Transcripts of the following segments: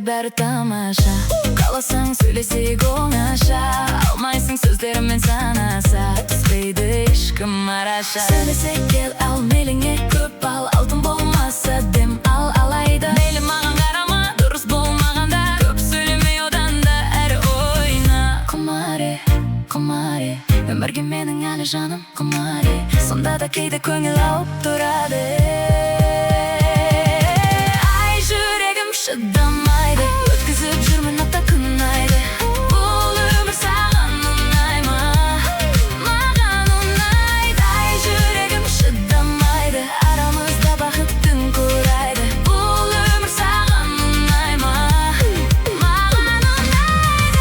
бәрі тамаша. Қаласаң сөйлесейік оңаша, алмайсың сөздеріммен санаса, түспейді ешкім араша. Сөйлесек кел, ал мейліңе көп ал, алтын болмаса дем ал, алайда мейлі маған қарама, дұрыс болмағанда көп сөйлемей одан да әрі ойна. Құмаре, құмаре, өмірге менің әлі жаным құмаре, сонда да кейде көңіл ауып тұрады. Ай, жүрегім шыдамайды, өткізіп жүрмін апта күн айды. Бұл өмір саған ұнай ма? Маған ұнайды. Ай, жүрегім шыдамайды, арамызда бақыттың көрайды. Бұл өмір саған ұнай ма? Маған ұнайды.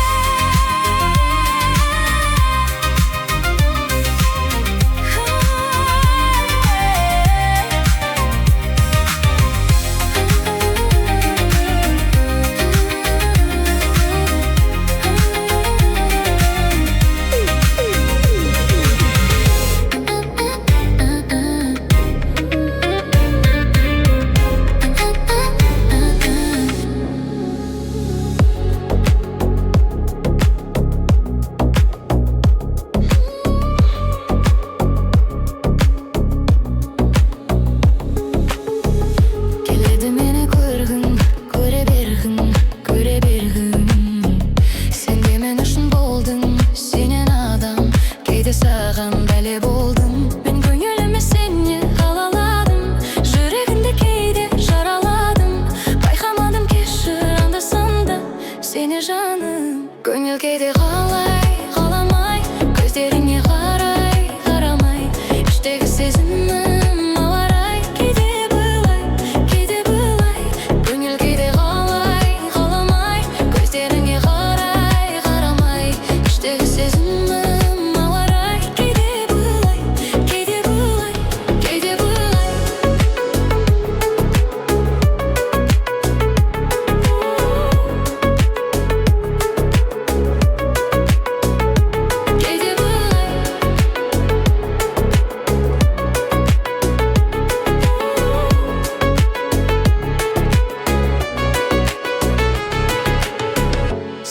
Саған бәле болдым, мен көңіліме сені қалаладым, жүрегіңді кейде жараладым, байқамадым кешір анда-санда сені жаным. Көңіл кейде қалай, қаламай, көздеріңе қарай, қарамай, іштегі сезімім ауарай, кейде былай, кейде былай. Көңіл кейде қалай, қаламай, көздеріңе қарай, қарамай, іштегі сезімім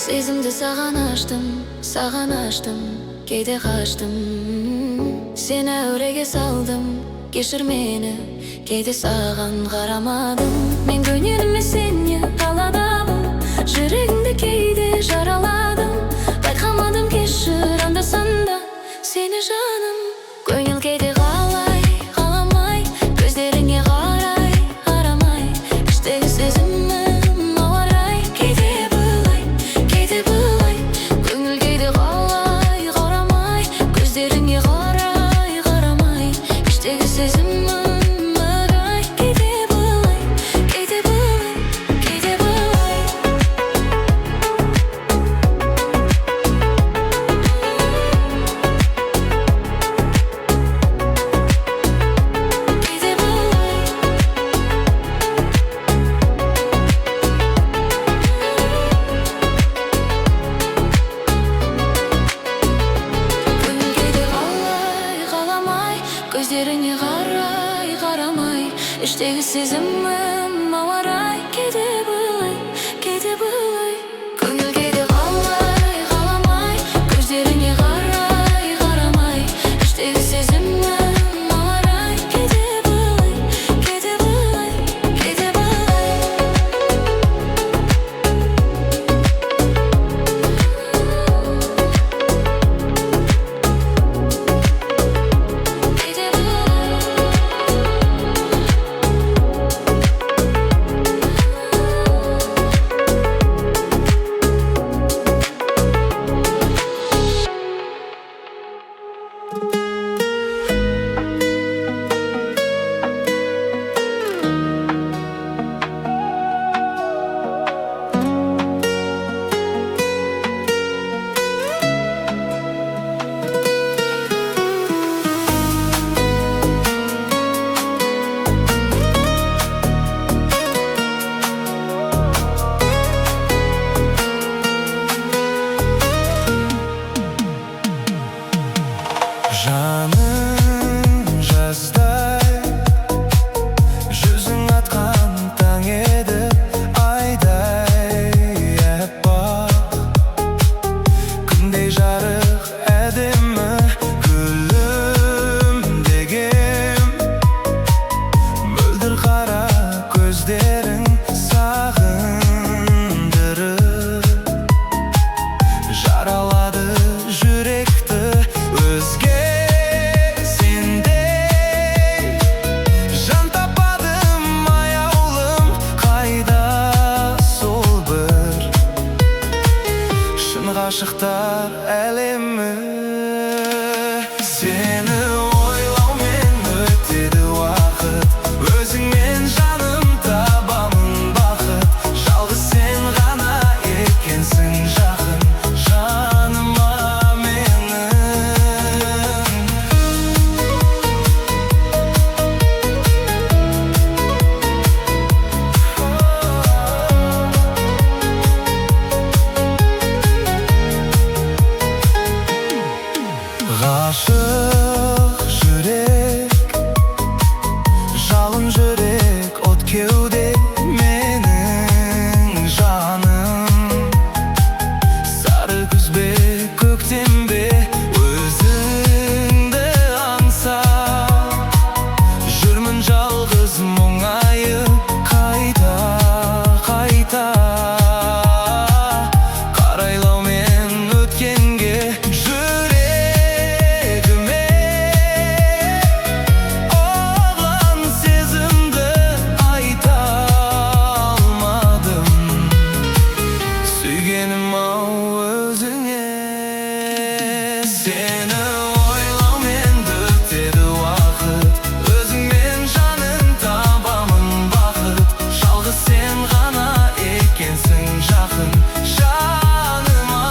сезімді саған аштым, кейде қаштым, сені әуреге салдым, кешір мені, кейде саған қарамадым, мен көңіліме сені қаладым, жүрегіңді кейде жараладым, байқамадым кешір анда-санда сені жаным. Көңіл кейде қалай, қаламай, көздеріңе қарай, қарамай, іштегі сезімім ауарай, кейде былай, кейде былай. Көңіл кейде қалай, қарамай, көздеріңе қарай, қарамай, іштегі сезімім ағай, кейде былай, кейде былай, кейде былай. Көздеріңе қарай, қарамай, іштегі сезімім ауарай, кейде былай, кейде былай. Көңіл кейде қалай, қаламай, көздеріңе қарай, қарамай, іштегі сезімім ауарай, кейде былай, кейде былай, кейде былай. ышықтар әлемі. Сені ойлаумен өтеді уақыт, өзіңмен жаным табамын бақыт. Жалғыз сен ғана екенсің жақын, жаныма ғашық жүрек, жалын жүрек, от кеуде менің жаным. Сары күз бе, көктем бе, өзіңді аңсап жүрмін жалғыз мұңайып қайта қайта. Қарайлаумен өткенге сені ойлаумен өтеді уақыт, өзіңмен жаным табамын бақыт. Жалғыз сен ғана екенсің жақын, жаныма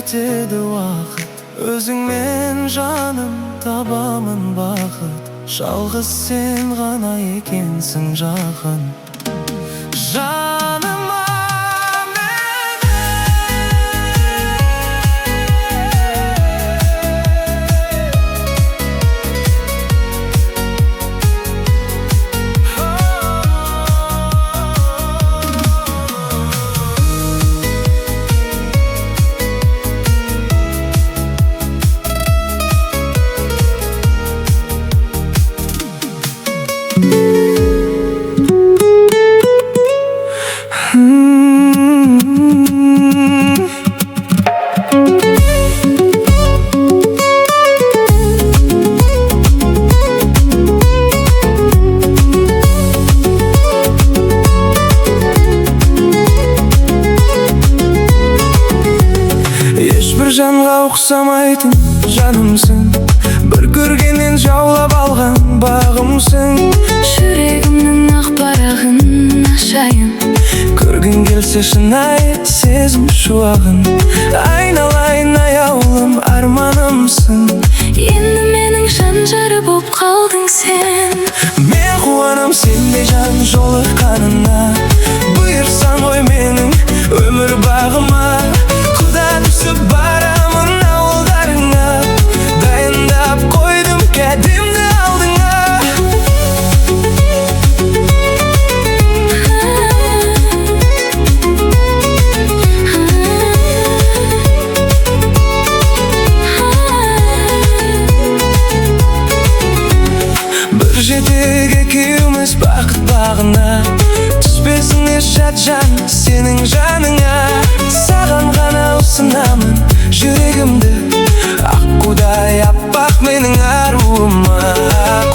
өтеді уақыт, өзіңмен жаным табамын бақыт. Жалғыз сен ғана екенсің жақын, жаныма жанға ұқсамайтын жанымсың, бір көргеннен жаулап алған бағымсың. Жүрегімнің ақ парағын ашайын, көргің келсе шынайы сезім шуағын. Айналайын аяулым арманымсың, енді менің жан жары боп қалдың сен. Мен қуанам сендей жан жолыққанына, бұйырсаң ғой менің өмір бағыма. Құда түсіп барамын ауылдарыңа, дайындап қойдым кәдімді алдыңа. Бір жетек екеуміз бақыт бағына, түспесін еш жат жан сенің жаныңа. Саған ғана ұсынамын жүрегімді, аққудай аппақ менің аруыма.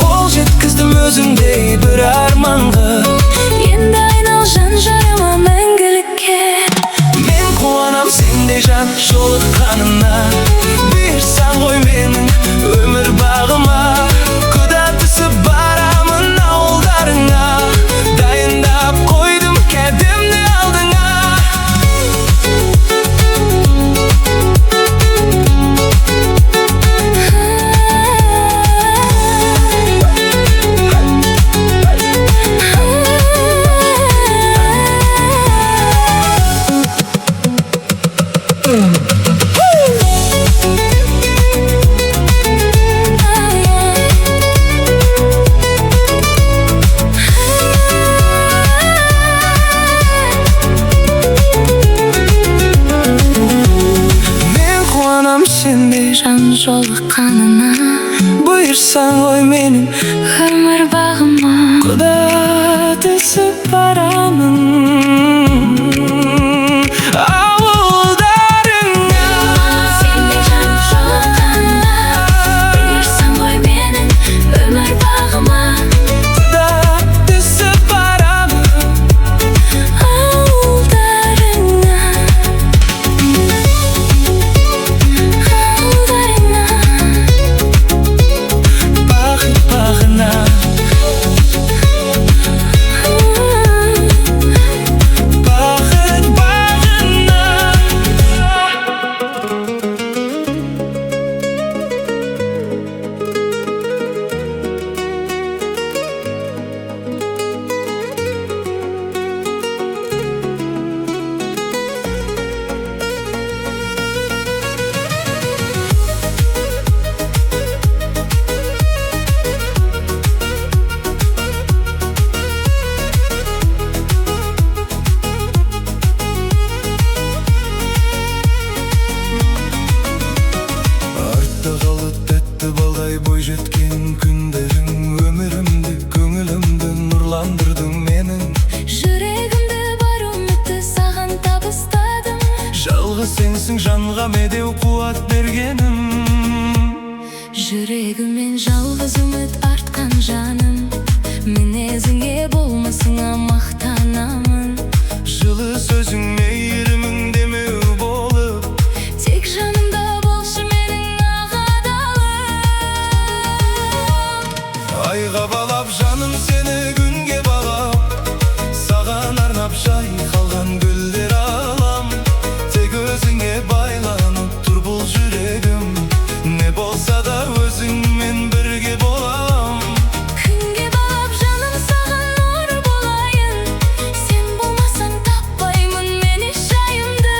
Қол жеткіздім өзіңдей бір арманға, енді айнал жан жарыма мәңгілікке. Мен қуанам сендей жан жолыққанына, бұйырсаң ғой менің өмір бағыма. Құда түсіп барамын ауылдарыңа, дайындап қойдым кәдімді алдыңа. ғой менің өмір бағыма. Құда түсіп барамын ауылдарыңа. Сендей жан жоқтанда берсің ғой менің өмір бағыма. Құда түсіп барамын Ауылдарыңа, ауылдарыңа. бақыт бағына. Бақыт бағына. Артта қалды тәтті балдай бой жеткен күндерің, өмірімді, көңілімді нұрландырдың менің. Жүрегімді бар үмітті саған табыстадым. Жалғыз сенсің жанға медеу қуат бергенім. Жүрегімен жалғыз үміт артқан жаным. Мінезіңе болмасыңа мақтанамын. Жылы сөзің мейірімің демеу болып, Тек жанымда болшы менің ағадалым. айға балап жаным сені күнге балап, саған арнап жайқалған гүлдер алам. Тек өзіңе байланып тұр бұл жүрегім, не болса да өзіңмен бірге болам. Күнге балап жаным саған нұр болайын. Сен болмасаң таппаймын мен еш жайымды.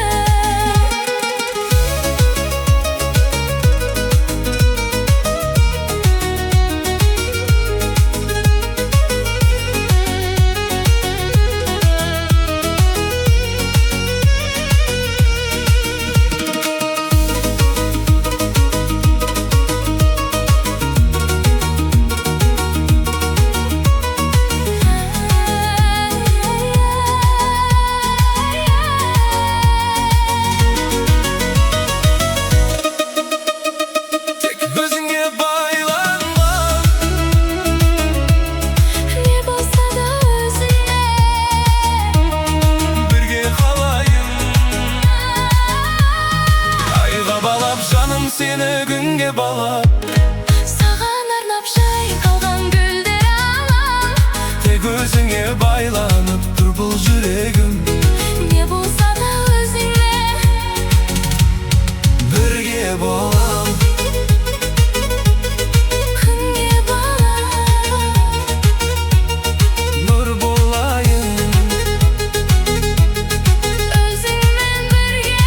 Тек өзіңе байланған, Не болса да өзіңе. бірге қалайын. Айға балап жаным сені күнге балап, Саған арнап жайқалған гүлдер алам. тек өзіңе байланып тұр бұл жүрегім, Не болса да өзіңе. бірге болам. Күнге балап Нұр болайын, өзіңмен бірге.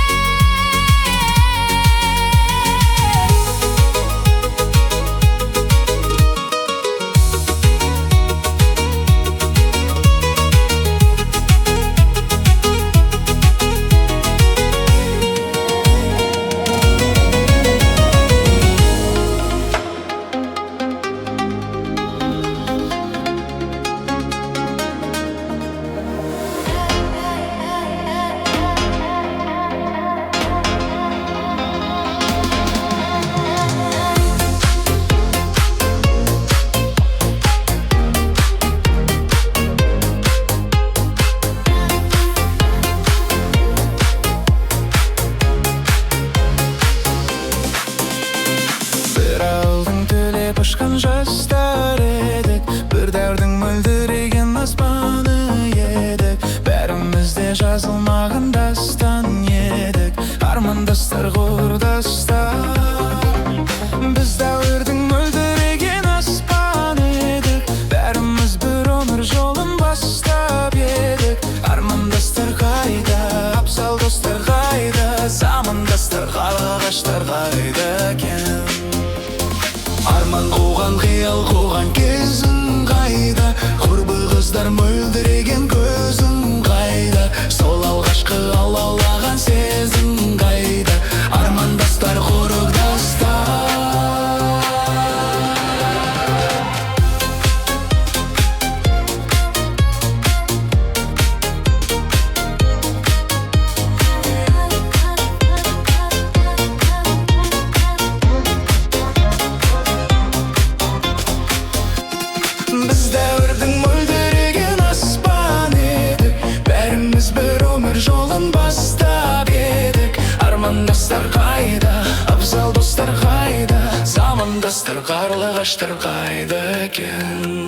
Армандастар қайда, абзал достар қайда, замандастар қарлығаштар қайда екен?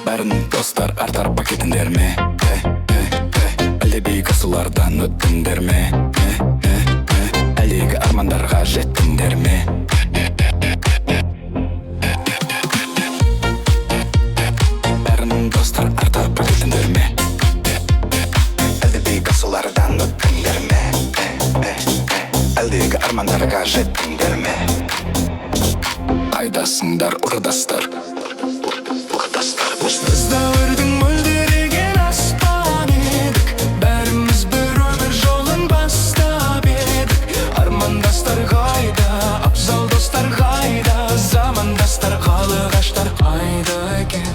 Бәрін достар артар пакетіндер ме? Әлде биік асулардан өттіңдер ме? Әлдегі армандарға жеттіңдер ме? Бәрін достар артар пакетіндер ме? Әлде биік асулардан өттіңдер ме? Әлдегі армандарға жеттіңдер ме? Қайдасыңдар ұрдастар? Біз дәуірдің мөлдіреген аспан едік, бәріміз бір өмір жолын бастап едік. Армандастар қайда, абзал достар қайда, замандастар қарлығаштар қайда екен?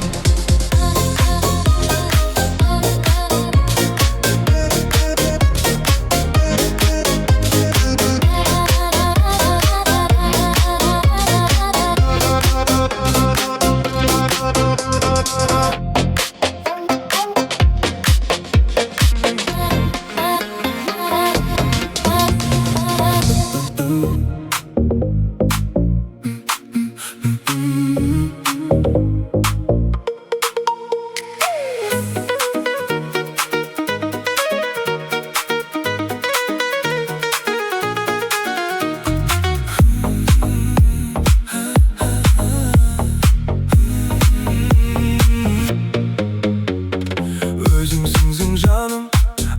Өзіңсің жаным,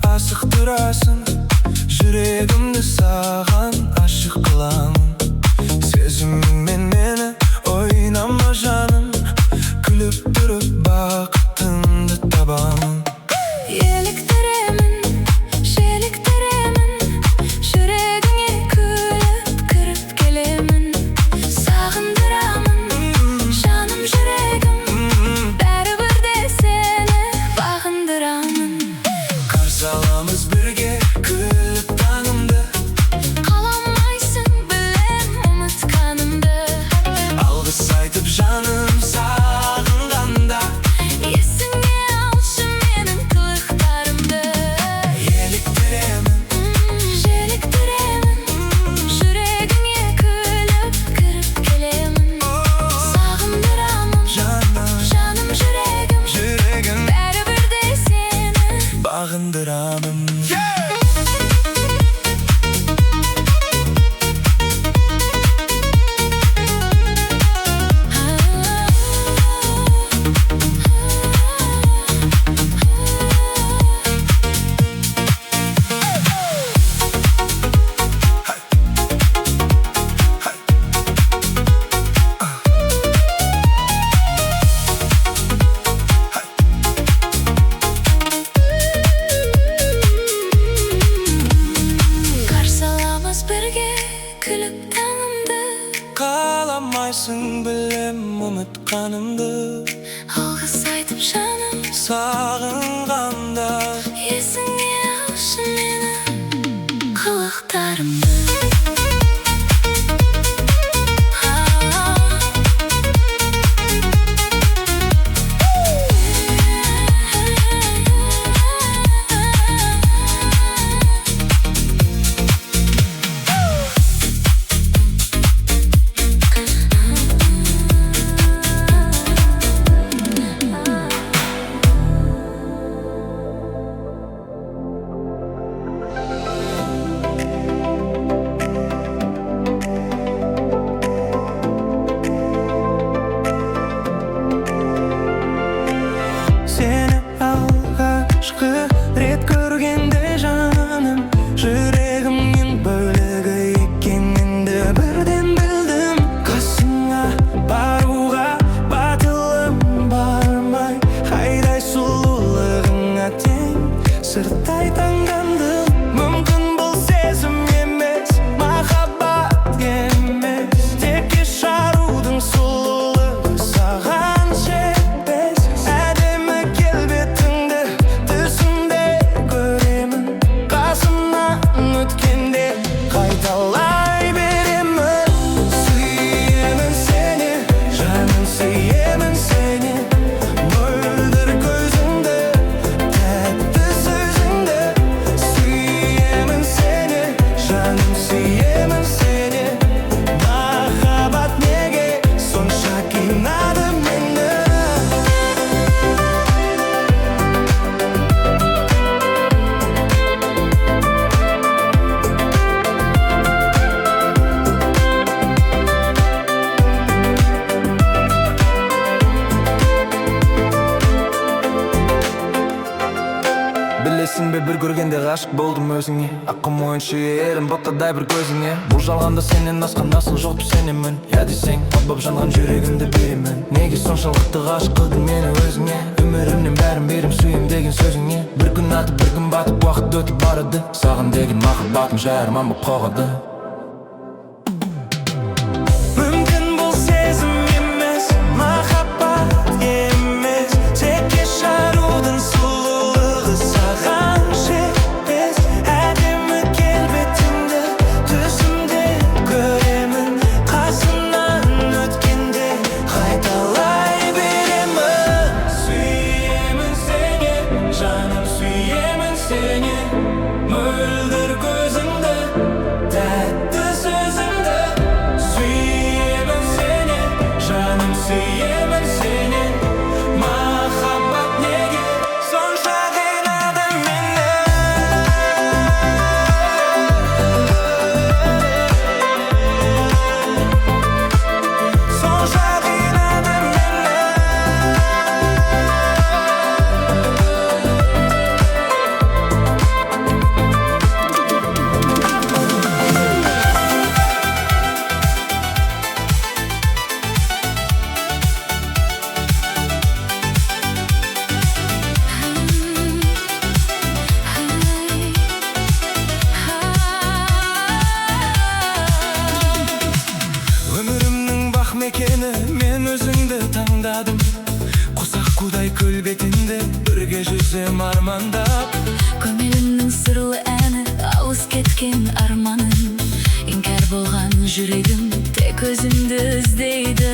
асықтырасың, жүрегімді саған ашық қыламын. Сезіміңмен мені ойнама жаным, күліп тұрып бақытымды табамын. Еліктіремін, желіктіремін, жүрегіңе күліп кіріп келемін. Сағындырамын, жаным жүрегім, бәрібір де сені бағындырамын. Қарсы аламыз бірге күліп таңымды, Қаламайсың білем ұмытқанымды. алғыс айтып жаным сағынғанда, Есіңе алшы менің қылықтарымды. еліктіремін, Желіктіремін, жүрегіңе күліп кіріп келемін. Сағындырамын, жаным жүрегім, бәрібір де сені бағындырамын. Қарсы аламыз бірге күліп таңымды. Қаламайсың білем ұмытқанымды, Алғыс айтып жаным, сағынғанда, есіңе алшы менің қылықтарымды. көргенде ғашық болдым өзіңе. Аққым ойыншы елім ботадай бір көзіңе. Бұл жалғанда сенен асқан асыл жоқты сенемін. Я десең от боп жанған жүрегімді беремін. Неге соншалықты ғашық қылдың мені өзіңе? Өмірімнен бәрін берем сүйем деген сөзіңе. Бір күн атып бір күн батып уақыт өтіп барады. Саған деген махаббатым жайырман боп қалады. Мөлдір көзіңді, тәтті сөзіңді, сүйемін сені, жаным сүйемін сені. Махаббат неге сонша қинады мені? Сонша қинады мекені, мен өзіңді таңдадым. Қосақ қудай көл бетінде бірге жүзем армандап. Көңілімнің сырлы әні, ауыз кеткен арманым. Іңкәр болған жүрегім тек өзіңді іздейді.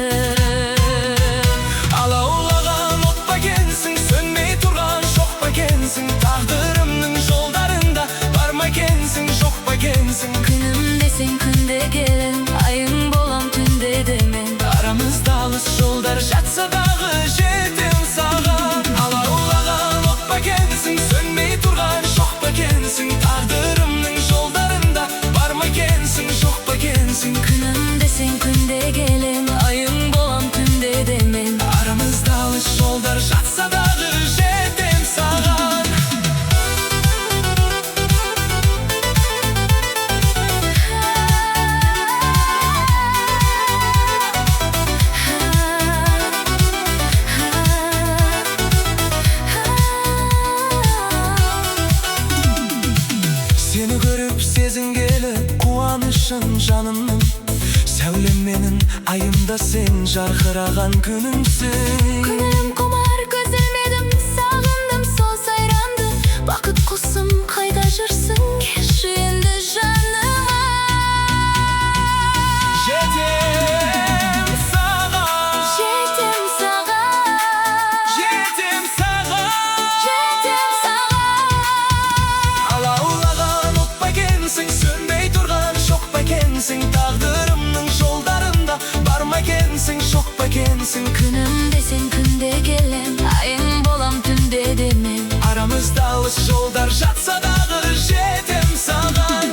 Алаулаған от па екенсің, сөнбей тұрған шоқ па екенсің. Тағдырымның жолдарында бар ма екенсің, жоқ па екенсің. Күнім десең күнде келем, айың болам түнде де мен. Арамызда алыс жолдар жатса дағы жетем саған. Алаулаған от па екенсің, сөнбей тұрған шоқ па екенсің. Тағдырымның жолдарында бар ма екенсің, жоқ па екенсің. Күнім десең күнде келем, айың болам түнде де мен. Арамызда алыс жолдар жатса дағы жетем саған. Сені көріп сезінгелі қуанышын жанымның. Сәулем менің айымда сен жарқыраған күнімсің. Күнім құмар көз ілмедім, сағындым сол сайранды. Бақыт құсым қайда жүрсің, келші енді жаныма. Жетем саған, Жетем саған, жетем саған, жетем саған. алаулаған от па екенсің, сөнбей тұрған шоқ па екенсің. Тағдырымның жолдарында бар ма екенсің, жоқ па екенсің. Күнім десең күнде келем, айың болам түнде де мен. Арамызда алыс жолдар жатса дағы жетем саған.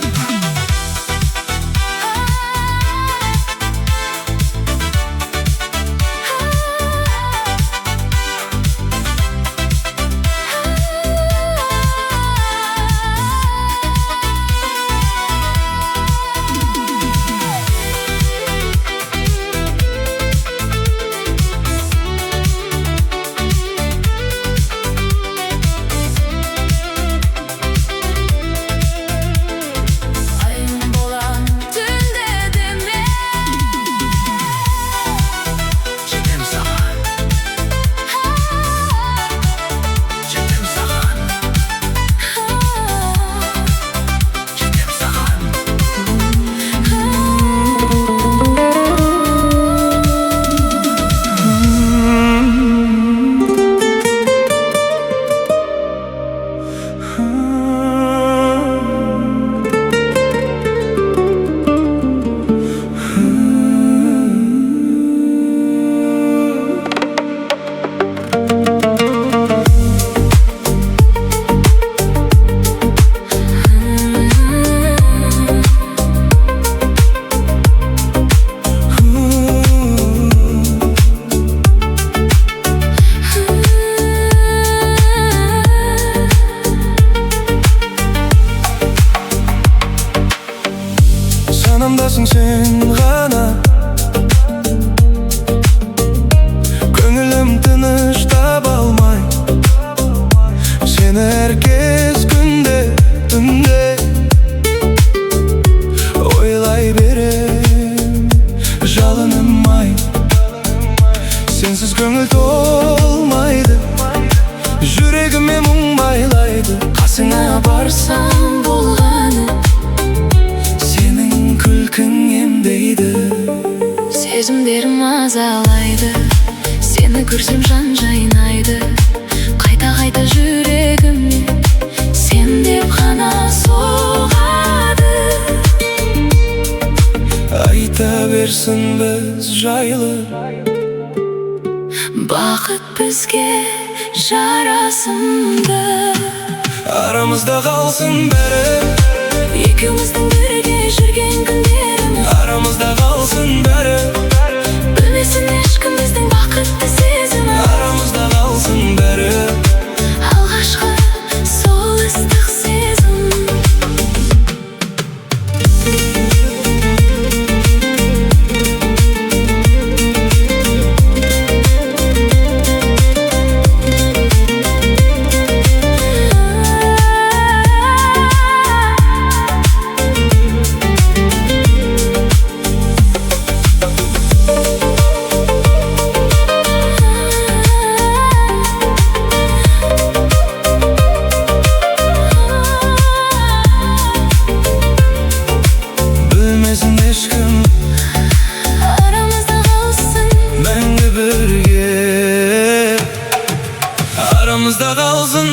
Sensiz көңіл толмайды, жүрегіме мұң байлайды. Қасыңа барсам болғаны, Сенің күлкің емдейді. сезімдерім азалайды, сені көрсем жан жайнайды. Қайта-қайта жүрегіме сен деп ғана соғады. Айта берсін біз жайлы, Бақыт бізге жарасымды. арамызда қалсын бәрі, Екеуміздің бірге жүрген күндеріміз, арамызда қалсын бәрі, білмесін ешкім біздің бақытты сезімі. арамызда қалсын бәрі. Алғашқы сол ыстық сезім. Білмесін ешкім, Арамызда қалсын, мәңгі бірге, арамызда қалсын